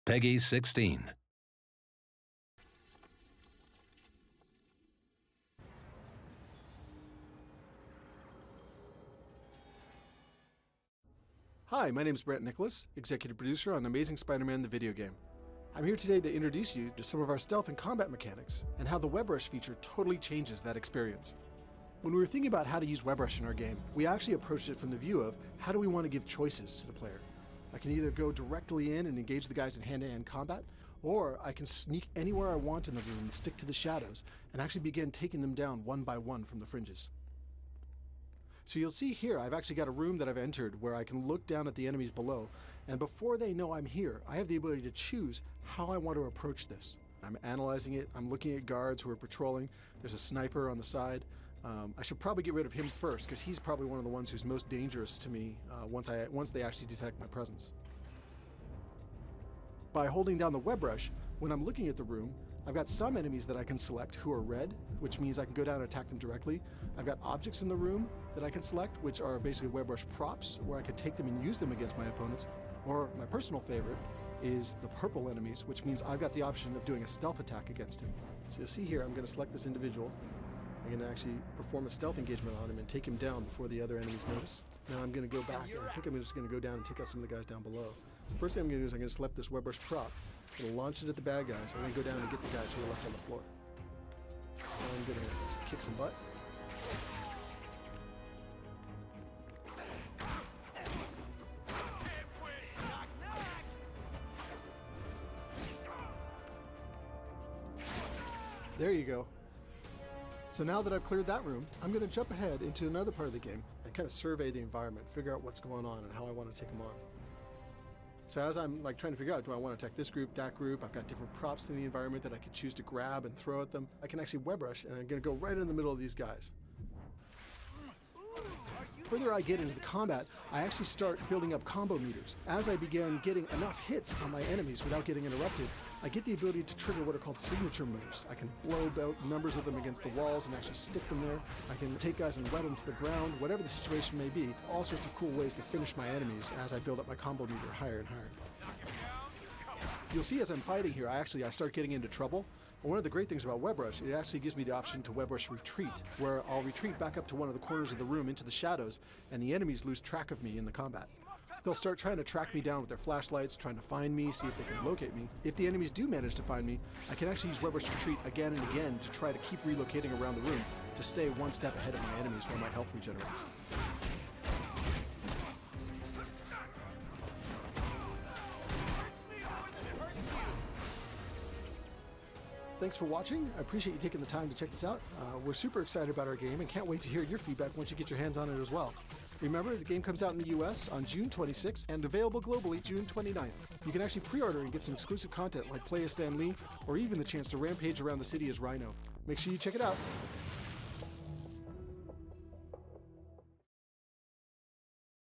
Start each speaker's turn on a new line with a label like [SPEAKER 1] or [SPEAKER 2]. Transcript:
[SPEAKER 1] Peggy 16.
[SPEAKER 2] Hi, my name is Brent Nicholas, executive producer on Amazing Spiderman the video game. I'm here today to introduce you to some of our stealth and combat mechanics, and how the web rush feature totally changes that experience. When we were thinking about how to use web rush in our game, we actually approached it from the view of how do we want to give choices to the player. I can either go directly in and engage the guys in hand-to-hand combat, or I can sneak anywhere I want in the room and stick to the shadows, and actually begin taking them down one by one from the fringes. So you'll see here, I've actually got a room that I've entered where I can look down at the enemies below, and before they know I'm here, I have the ability to choose how I want to approach this. I'm analyzing it, I'm looking at guards who are patrolling, there's a sniper on the side. I should probably get rid of him first, because he's probably one of the ones who's most dangerous to me once they actually detect my presence. By holding down the web rush, when I'm looking at the room, I've got some enemies that I can select who are red, which means I can go down and attack them directly. I've got objects in the room that I can select, which are basically web rush props, where I can take them and use them against my opponents. Or my personal favorite is the purple enemies, which means I've got the option of doing a stealth attack against him. So you'll see here, I'm going to select this individual. I'm going to actually perform a stealth engagement on him and take him down before the other enemies notice. Now I'm going to go back, and I think I'm just going to go down and take out some of the guys down below. So first thing I'm going to do is I'm going to select this web rush prop. I'm going to launch it at the bad guys, and then go down and get the guys who are left on the floor. I'm going to kick some butt. There you go. So now that I've cleared that room, I'm going to jump ahead into another part of the game and kind of survey the environment, figure out what's going on and how I want to take them on. So as I'm trying to figure out, do I want to attack this group, that group, I've got different props in the environment that I could choose to grab and throw at them. I can actually web rush, and I'm going to go right in the middle of these guys. The further I get into the combat, I actually start building up combo meters. As I begin getting enough hits on my enemies without getting interrupted, I get the ability to trigger what are called signature moves. I can blow out numbers of them against the walls and actually stick them there. I can take guys and wet them to the ground, whatever the situation may be. All sorts of cool ways to finish my enemies as I build up my combo meter higher and higher. You'll see as I'm fighting here, I start getting into trouble. And one of the great things about web rush, it actually gives me the option to web rush retreat, where I'll retreat back up to one of the corners of the room into the shadows, and the enemies lose track of me in the combat. They'll start trying to track me down with their flashlights, trying to find me, see if they can locate me. If the enemies do manage to find me, I can actually use web rush retreat again and again to try to keep relocating around the room to stay one step ahead of my enemies while my health regenerates. Thanks for watching. I appreciate you taking the time to check this out. We're super excited about our game and can't wait to hear your feedback once you get your hands on it as well. Remember, the game comes out in the US on June 26th and available globally June 29th. You can actually pre-order and get some exclusive content like Play as Stan Lee, or even the chance to rampage around the city as Rhino. Make sure you check it out.